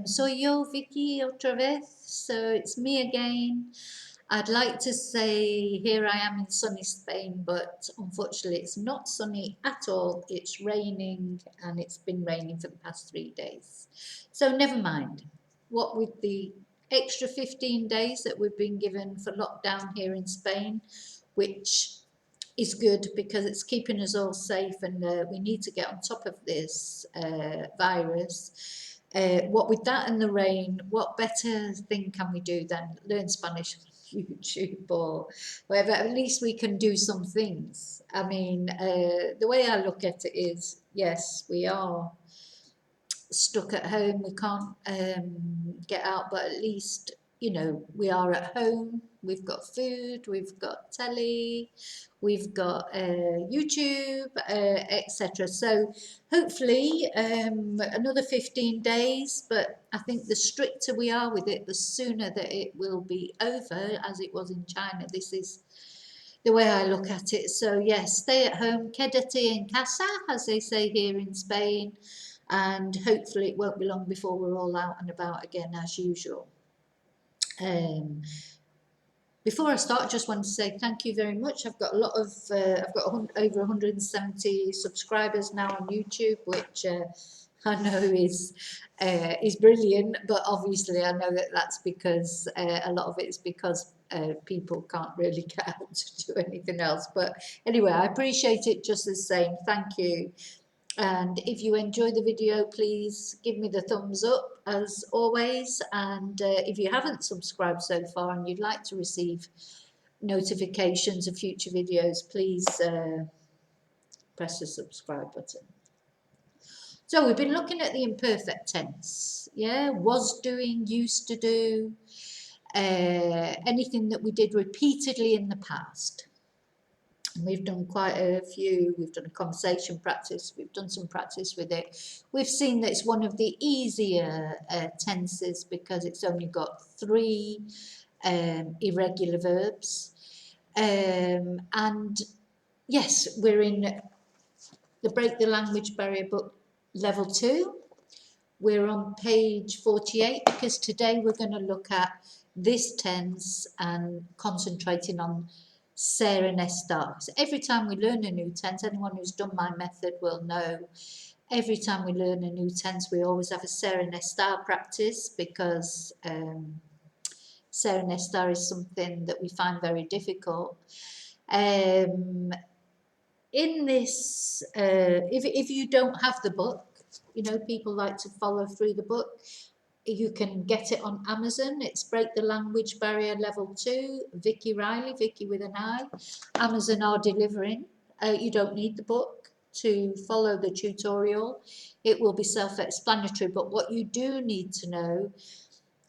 Soy yo, Vicky, otra vez. So it's me again. I'd like to say here I am in sunny Spain, but unfortunately it's not sunny at all. It's raining and it's been raining for the past 3 days. So never mind. What with the extra 15 days that we've been given for lockdown here in Spain, which is good because it's keeping us all safe and we need to get on top of this virus. What with that and the rain, what better thing can we do than learn Spanish on YouTube or whatever? At least we can do some things. I mean, the way I look at it is, yes, we are stuck at home. We can't get out, but at least, you know, we are at home. We've got food, we've got telly, we've got YouTube, etc. So hopefully another 15 days, but I think the stricter we are with it, the sooner that it will be over, as it was in China. This is the way I look at it. So yes, stay at home, quédate en casa, as they say here in Spain, and hopefully it won't be long before we're all out and about again as usual. Um, Before I start, I just want to say thank you very much. I've got a lot of, I've got over 170 subscribers now on YouTube, which I know is brilliant. But obviously, I know that that's because a lot of it is because people can't really get out to do anything else. But anyway, I appreciate it just the same. Thank you. And if you enjoy the video, please give me the thumbs up as always. And if you haven't subscribed so far and you'd like to receive notifications of future videos, please press the subscribe button. So we've been looking at the imperfect tense. Yeah, was doing, used to do, anything that we did repeatedly in the past. We've done quite a few. We've done a conversation practice. We've done some practice with it. We've seen that it's one of the easier tenses because it's only got 3 irregular verbs. And yes, we're in the Break the Language Barrier book level 2. We're on page 48 because today we're going to look at this tense and concentrating on ser and estar. So every time we learn a new tense, anyone who's done my method will know, every time we learn a new tense, we always have a ser and estar practice because ser and estar is something that we find very difficult. In this, if you don't have the book, you know, people like to follow through the book. You can get it on Amazon. It's Break the Language Barrier Level 2, Vicki Riley, Vicki with an I. Amazon are delivering. You don't need the book to follow the tutorial. It will be self-explanatory, but what you do need to know,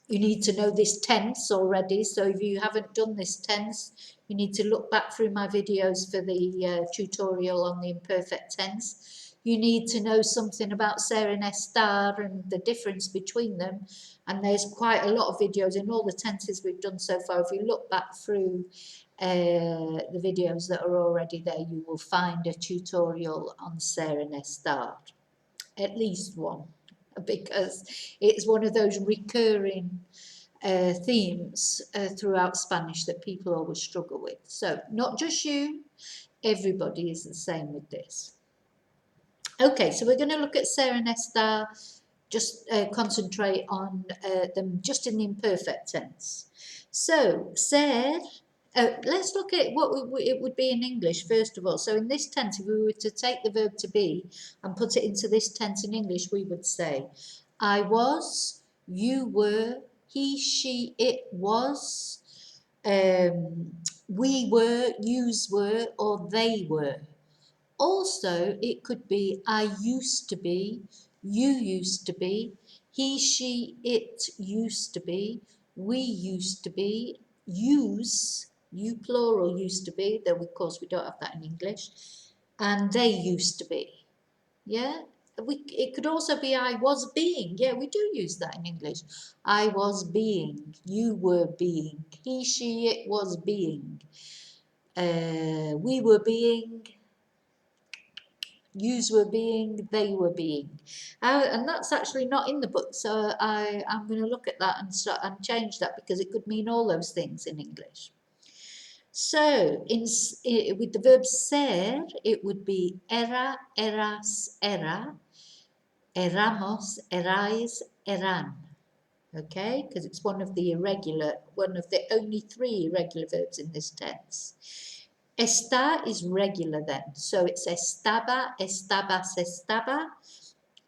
you need to know this tense already. So if you haven't done this tense, you need to look back through my videos for the tutorial on the imperfect tense. You need to know something about ser and estar and the difference between them. And there's quite a lot of videos in all the tenses we've done so far. If you look back through the videos that are already there, you will find a tutorial on ser and estar, at least one, because it's one of those recurring themes throughout Spanish that people always struggle with. So not just you, everybody is the same with this. Okay, so we're going to look at ser and estar, just concentrate on them just in the imperfect tense. So ser, let's look at what it would be in English first of all. So in this tense, if we were to take the verb to be and put it into this tense in English, we would say, I was, you were, he, she, it was, we were, yous were, or they were. Also, it could be I used to be, you used to be, he, she, it used to be, we used to be, use, you plural used to be, though of course we don't have that in English, and they used to be. Yeah, it could also be I was being. Yeah, we do use that in English. I was being, you were being, he, she, it was being, we were being, yous were being, they were being. And that's actually not in the book, so I'm going to look at that and change that, because it could mean all those things in English. So with the verb ser, it would be era, eras, era, eramos, erais, eran. Okay, because it's one of the only 3 irregular verbs in this tense. Estar is regular then, so it's estaba, estabas, estaba,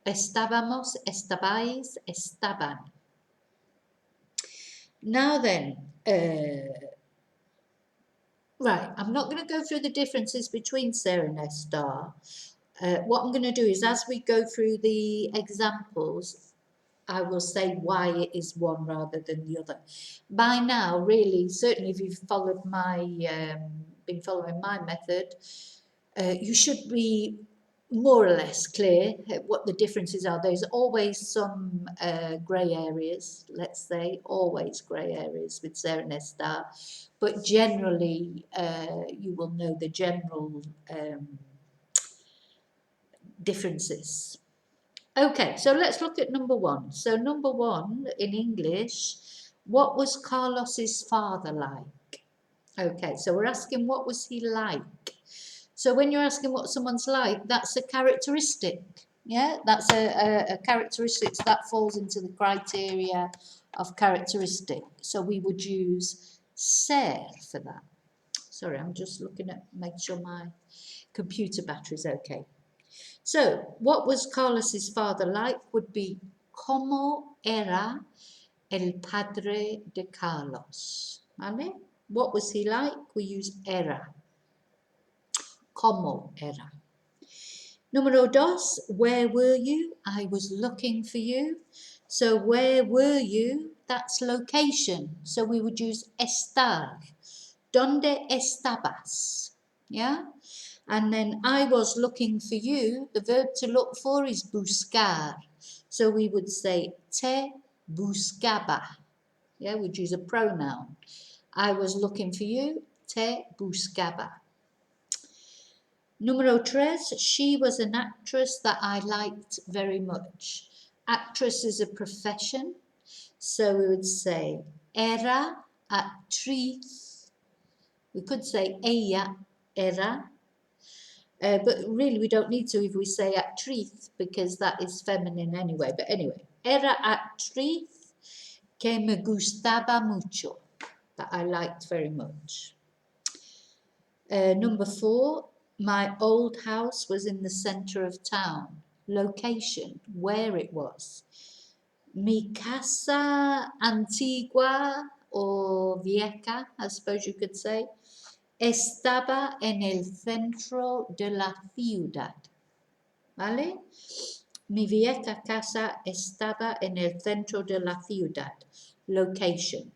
estábamos, estabais, estaban. Now then, right, I'm not going to go through the differences between ser and estar. What I'm going to do is, as we go through the examples, I will say why it is one rather than the other. By now, really, certainly if you've followed been following my method, you should be more or less clear what the differences are. There's always some grey areas, let's say, always grey areas with ser and estar, but generally you will know the general differences. Okay, so let's look at number 1. So number 1 in English, what was Carlos's father like? Okay, so we're asking what was he like? So when you're asking what someone's like, that's a characteristic. Yeah, that's a characteristic that falls into the criteria of characteristic. So we would use ser for that. Sorry, I'm just looking at, make sure my computer battery's okay. So, what was Carlos's father like would be como era el padre de Carlos. ¿Vale? What was he like? We use era. Como era. Número 2, where were you? I was looking for you. So, where were you? That's location. So, we would use estar. ¿Dónde estabas? Yeah? And then I was looking for you. The verb to look for is buscar. So we would say te buscaba. Yeah, we'd use a pronoun. I was looking for you. Te buscaba. Número 3, she was an actress that I liked very much. Actress is a profession. So we would say era actriz. We could say ella era. But really, we don't need to if we say actriz, because that is feminine anyway. But anyway, era actriz que me gustaba mucho, that I liked very much. Number 4, my old house was in the center of town. Location, where it was. Mi casa antigua or vieja, I suppose you could say, estaba en el centro de la ciudad. ¿Vale? Mi vieja casa estaba en el centro de la ciudad. Location.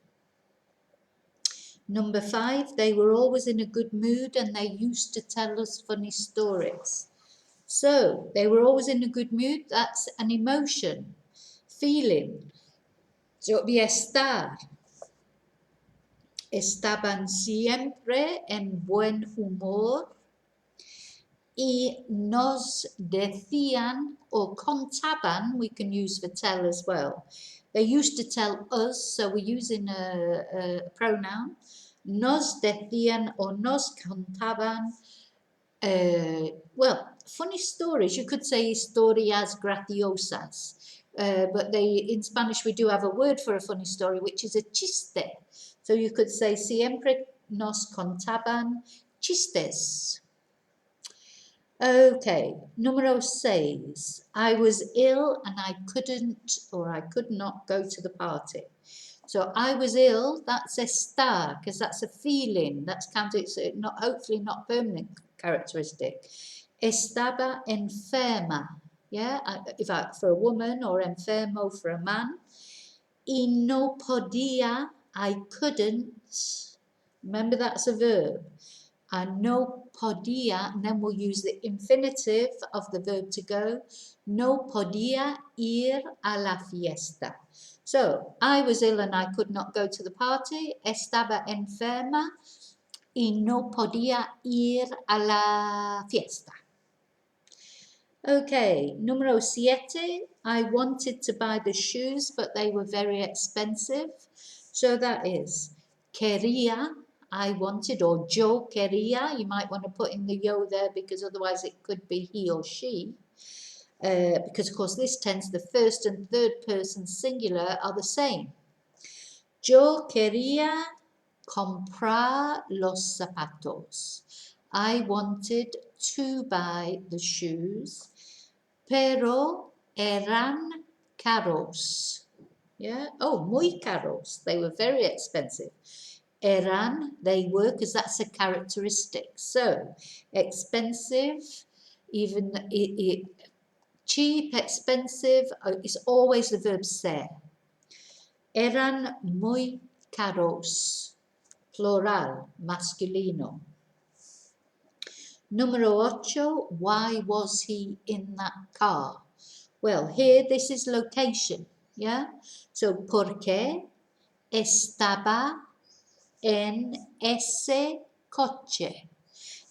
Number 5, they were always in a good mood and they used to tell us funny stories. So, they were always in a good mood, that's an emotion, feeling. So, it would be estar. Estaban siempre en buen humor y nos decían o contaban, we can use for tell as well. They used to tell us, so we're using a pronoun. Nos decían o nos contaban, well, funny stories. You could say historias graciosas. But in Spanish we do have a word for a funny story, which is a chiste. So you could say siempre nos contaban chistes. Okay, número 6. I was ill and I could not go to the party. So I was ill, that's estar, because that's a feeling, that's counted, it's hopefully not permanent characteristic. Estaba enferma, yeah, for a woman, or enfermo for a man. Y no podía, I couldn't, remember that's a verb. No podía, and then we'll use the infinitive of the verb to go. No podía ir a la fiesta. So, I was ill and I could not go to the party. Estaba enferma y no podía ir a la fiesta. Okay, número 7. I wanted to buy the shoes, but they were very expensive. So that is quería, I wanted, or yo quería. You might want to put in the yo there because otherwise it could be he or she. Because, of course, this tense, the first and third person singular are the same. Yo quería comprar los zapatos. I wanted to buy the shoes, pero eran caros. Yeah. Oh, muy caros. They were very expensive. Eran, they were, because that's a characteristic. So, expensive, even cheap, expensive, it's always the verb ser. Eran muy caros. Plural, masculino. Número 8, why was he in that car? Well, here this is location, yeah? So, ¿por qué estaba en ese coche?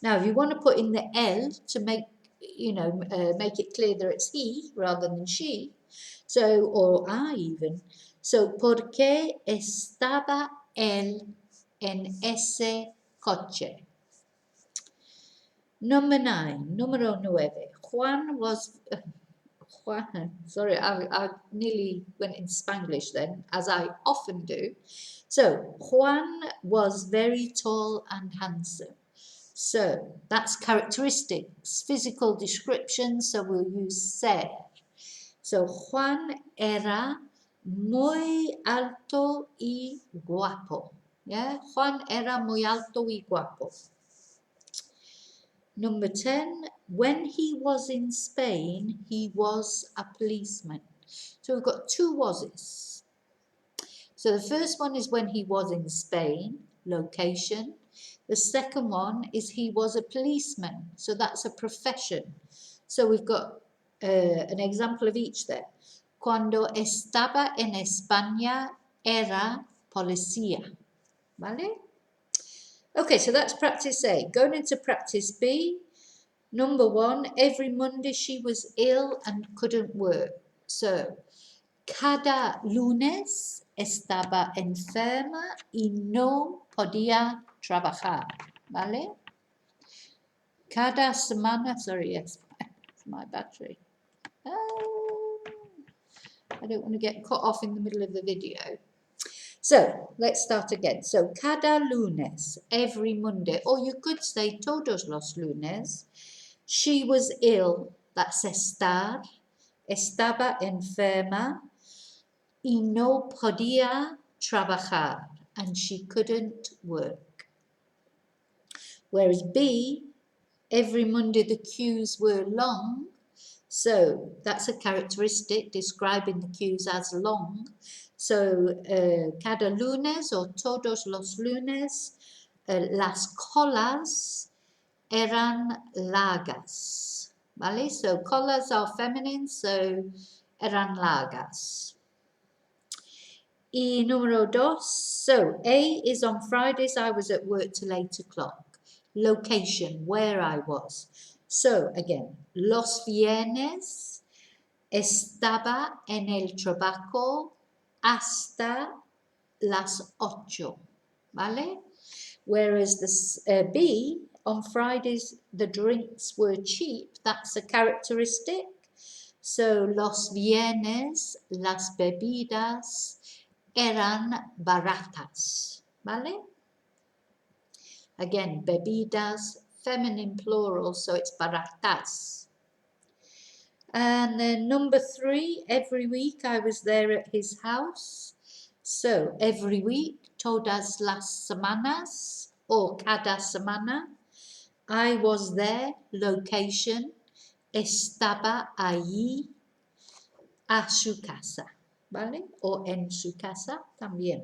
Now, if you want to put in the L to make, make it clear that it's he rather than she, so, or I even. So, ¿por qué estaba él en ese coche? Número 9. Juan was, sorry, I nearly went in Spanglish then, as I often do. So, Juan was very tall and handsome. So, that's characteristics, physical description, so we'll use ser. So, Juan era muy alto y guapo. Yeah, Juan era muy alto y guapo. Number 10, when he was in Spain, he was a policeman. So we've got two wases. So the first one is when he was in Spain, location. The second one is he was a policeman. So that's a profession. So we've got an example of each there. Cuando estaba en España era policía. ¿Vale? Okay, so that's practice A. Going into practice B. Number 1, every Monday she was ill and couldn't work. So, cada lunes estaba enferma y no podía trabajar. ¿Vale? Cada semana, sorry, yes, it's my battery. Oh, I don't want to get cut off in the middle of the video. So, let's start again. So, cada lunes, every Monday, or you could say todos los lunes. She was ill, that's estar, estaba enferma y no podía trabajar, and she couldn't work. Whereas B, every Monday the queues were long, so that's a characteristic describing the queues as long. So, cada lunes or todos los lunes, las colas eran largas. ¿Vale? So, colas are feminine, so eran largas. Y número 2, so A is on Fridays, I was at work till 8 o'clock. Location, where I was. So, again, los viernes estaba en el trabajo hasta las 8. ¿Vale? Whereas the B, on Fridays, the drinks were cheap. That's a characteristic. So, los viernes, las bebidas eran baratas. ¿Vale? Again, bebidas, feminine plural, so it's baratas. And then number 3, every week I was there at his house. So, every week, todas las semanas, or cada semana, I was there, location, estaba allí, a su casa, ¿vale? O en su casa también.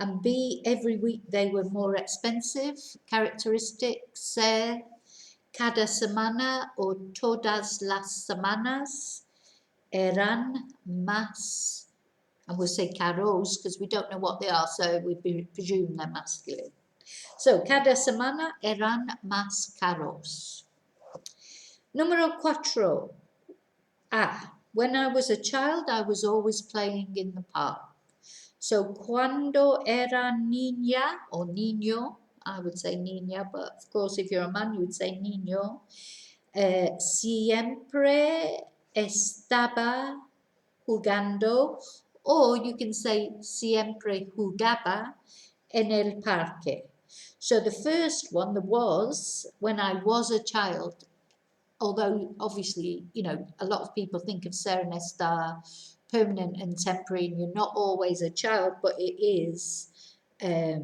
And B, every week they were more expensive, characteristics, ser, cada semana or todas las semanas eran más, and we'll say caros because we don't know what they are, so we presume they're masculine. So, cada semana eran más caros. Número 4. When I was a child, I was always playing in the park. So, cuando era niña or niño, I would say niña, but of course, if you're a man, you would say niño. Siempre estaba jugando, or you can say siempre jugaba en el parque. So the first one, the was, when I was a child, although obviously, you know, a lot of people think of ser and estar permanent and temporary, and you're not always a child, but it is a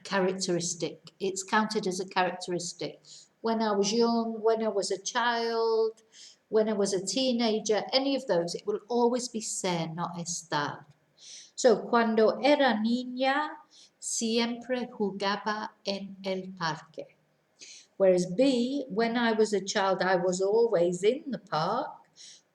characteristic. It's counted as a characteristic. When I was young, when I was a child, when I was a teenager, any of those, it will always be ser, not estar. So, cuando era niña, siempre jugaba en el parque. Whereas B, when I was a child, I was always in the park.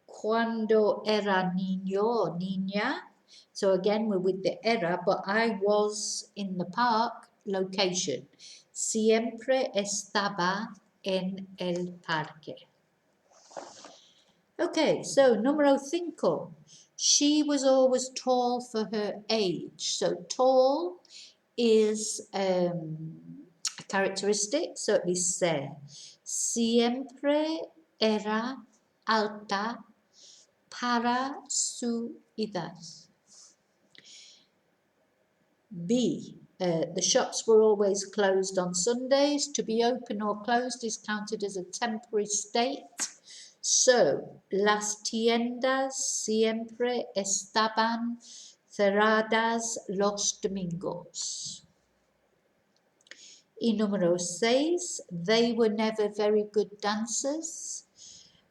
Cuando era niño or niña. So again, we're with the era, but I was in the park. Location. Siempre estaba en el parque. Okay, so número 5. She was always tall for her age. So tall is a characteristic, so it be ser. Siempre era alta para su edad. B. The shops were always closed on Sundays. To be open or closed is counted as a temporary state. So, las tiendas siempre estaban cerradas los domingos. Y número 6, they were never very good dancers.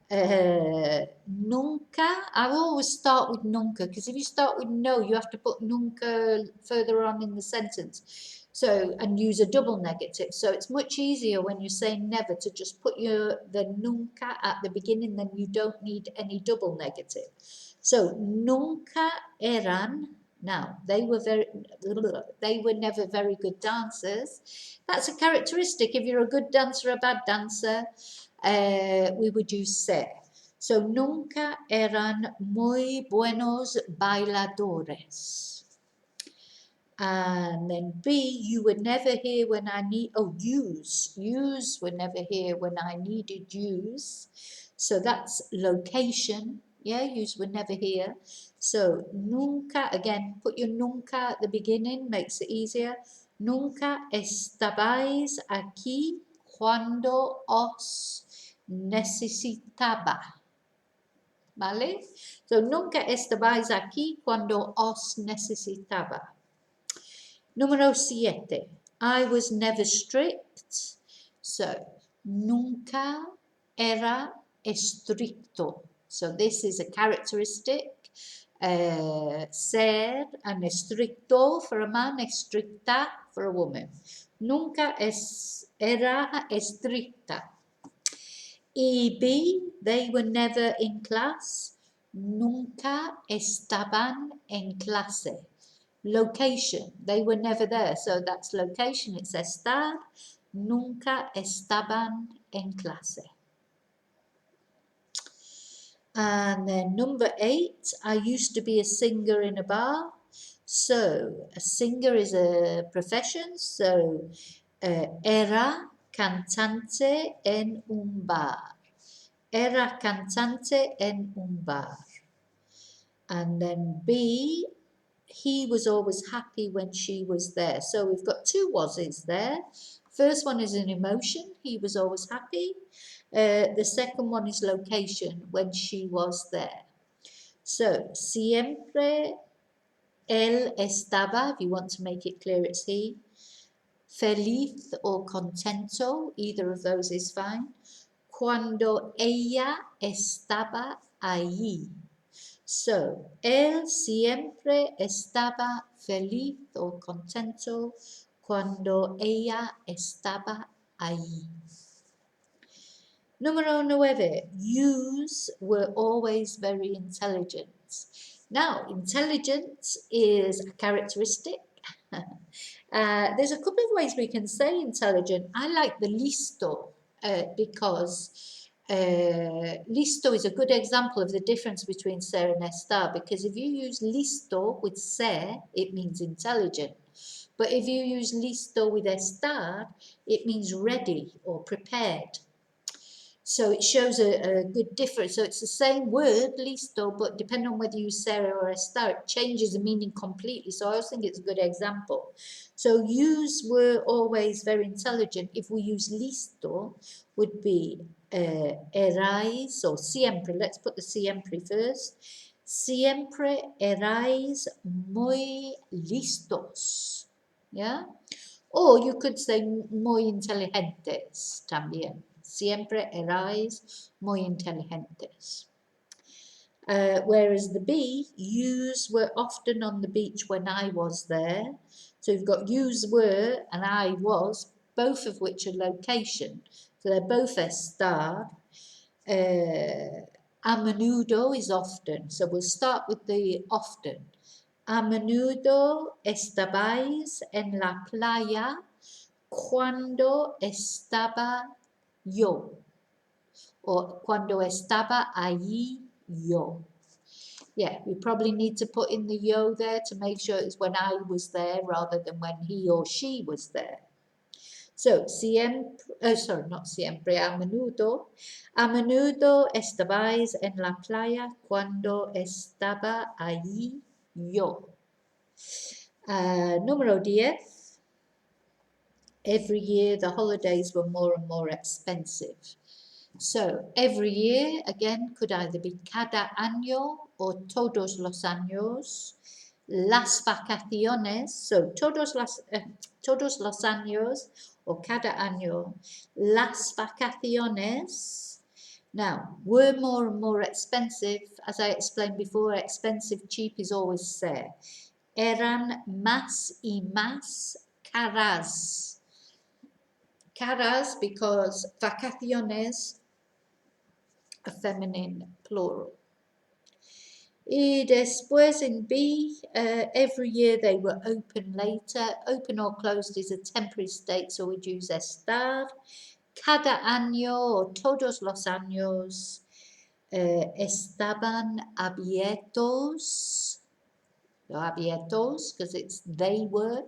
Nunca, I always start with nunca, because if you start with no, you have to put nunca further on in the sentence. So, and use a double negative. So it's much easier when you say never to just put the nunca at the beginning, then you don't need any double negative. So, nunca eran. Now, they were never very good dancers. That's a characteristic. If you're a good dancer or a bad dancer, we would use ser. So, nunca eran muy buenos bailadores. And then B, you were never here when I need, use. Use were never here when I needed use. So that's location. Yeah, use were never here. So nunca, again, put your nunca at the beginning, makes it easier. Nunca estabais aquí cuando os necesitaba. ¿Vale? So nunca estabais aquí cuando os necesitaba. Número 7. I was never strict. So, nunca era estricto. So, this is a characteristic. Ser and estricto for a man, estricta for a woman. Nunca era estricta. Y B, they were never in class. Nunca estaban en clase. Location, they were never there, so that's location, it's estar. Nunca estaban en clase. And then number 8, I used to be a singer in a bar. So a singer is a profession, so era cantante en un bar. Era cantante en un bar. And then B, he was always happy when she was there. So we've got 2 wases there. First one is an emotion, he was always happy. The second one is location, when she was there. So, siempre él estaba, if you want to make it clear it's he. Feliz or contento, either of those is fine. Cuando ella estaba allí. So, él siempre estaba feliz o contento cuando ella estaba allí. Número 9. Yous were always very intelligent. Now, intelligence is a characteristic. There's a couple of ways we can say intelligent. I like the listo. because listo is a good example of the difference between ser and estar, because if you use listo with ser, it means intelligent. But if you use listo with estar, it means ready or prepared. So it shows a good difference. So it's the same word, listo, but depending on whether you use ser or estar, it changes the meaning completely. So I always think it's a good example. So use were always very intelligent. If we use listo, would be erais or siempre. Let's put the siempre first. Siempre erais muy listos. Yeah? Or you could say muy inteligentes también. Siempre erais muy inteligentes. Whereas the be, use were often on the beach when I was there. So you've got use were and I was, both of which are location. So they're both estar. A menudo is often. So we'll start with the often. A menudo estabais en la playa cuando estaba yo, or cuando estaba allí yo. Yeah, we probably need to put in the yo there to make sure it's when I was there rather than when he or she was there. So, siempre, sorry, not siempre, a menudo estabais en la playa cuando estaba allí yo. Número 10. Every year the holidays were more and more expensive. So every year, again, could either be cada año or todos los años. Las vacaciones, so todos los años or cada año. Las vacaciones, now, were more and more expensive. As I explained before, expensive, cheap is always ser. Eran más y más caras. Caras because vacaciones, a feminine plural. Y después in B, every year they were open later. Open or closed is a temporary state, so we'd use estar. Cada año or todos los años estaban abiertos. Abiertos, because it's they were.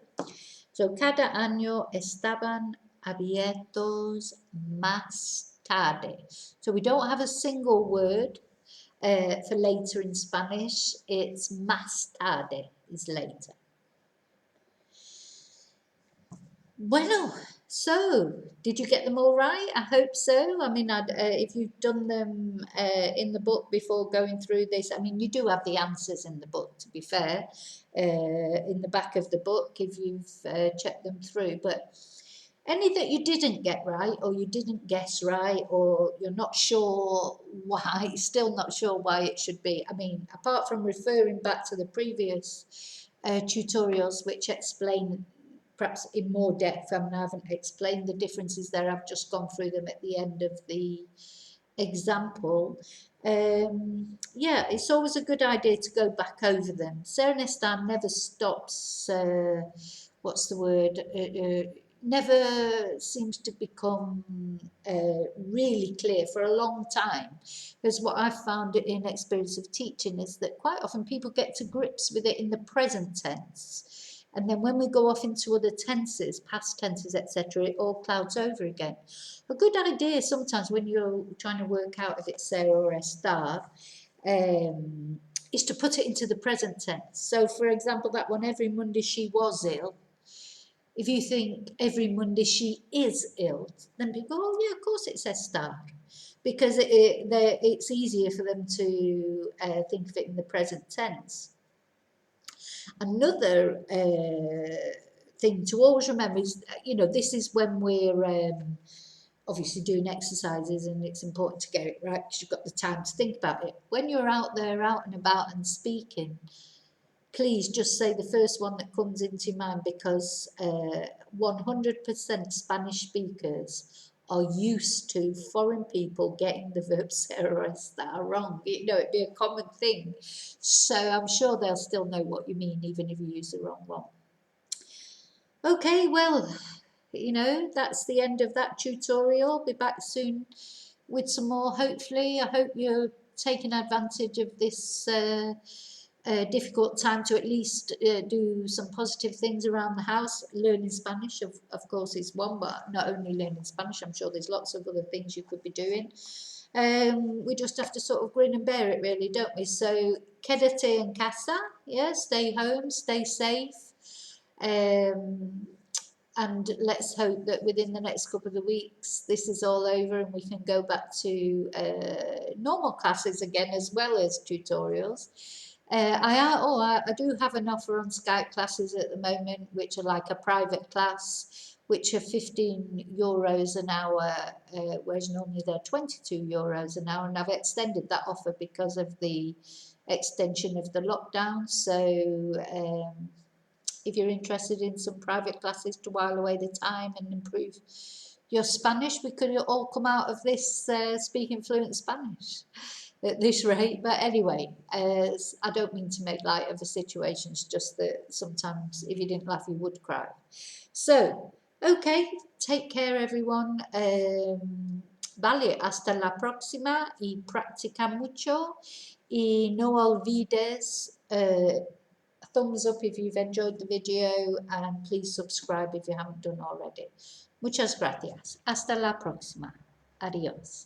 So cada año estaban abiertos más tarde. So we don't have a single word for later in Spanish. It's más tarde is later. Bueno, so did you get them all right? I hope so. I mean, if you've done them in the book before going through this, I mean, you do have the answers in the book, to be fair, in the back of the book if you've checked them through. But any that you didn't get right, or you didn't guess right, or you're not sure why, still not sure why it should be. I mean, apart from referring back to the previous tutorials which explain perhaps in more depth, I mean, I haven't explained the differences there, I've just gone through them at the end of the example. Yeah, it's always a good idea to go back over them. Serenistan never stops, what's the word, never seems to become really clear for a long time, because what I've found in experience of teaching is that quite often people get to grips with it in the present tense, and then when we go off into other tenses, past tenses, etc., it all clouds over again. A good idea sometimes when you're trying to work out if it's ser or estar is to put it into the present tense. So for example, that one, every Monday she was ill. If you think every Monday she is ill, then people go, oh yeah, of course it's estar, because it's easier for them to think of it in the present tense. Another thing to always remember is, you know, this is when we're obviously doing exercises, and it's important to get it right because you've got the time to think about it. When you're out there, out and about and speaking, please just say the first one that comes into your mind, because 100% Spanish speakers are used to foreign people getting the verb ser or estar wrong. You know, it'd be a common thing. So I'm sure they'll still know what you mean, even if you use the wrong one. Okay, well, that's the end of that tutorial. Be back soon with some more, hopefully. I hope you're taking advantage of this difficult time to at least do some positive things around the house. Learning Spanish, of course, is one, but not only learning Spanish, I'm sure there's lots of other things you could be doing. We just have to sort of grin and bear it, really, don't we? So, quédate en casa, yeah, stay home, stay safe. And let's hope that within the next couple of weeks this is all over and we can go back to normal classes again as well as tutorials. I do have an offer on Skype classes at the moment, which are like a private class, which are €15 an hour, whereas normally they're €22 an hour, and I've extended that offer because of the extension of the lockdown. So if you're interested in some private classes to while away the time and improve your Spanish, we could all come out of this speaking fluent Spanish at this rate. But anyway, I don't mean to make light of the situation. It's just that sometimes if you didn't laugh, you would cry. So, okay, take care, everyone. Vale, hasta la próxima y practica mucho. Y no olvides thumbs up if you've enjoyed the video, and please subscribe if you haven't done already. Muchas gracias. Hasta la próxima. Adiós.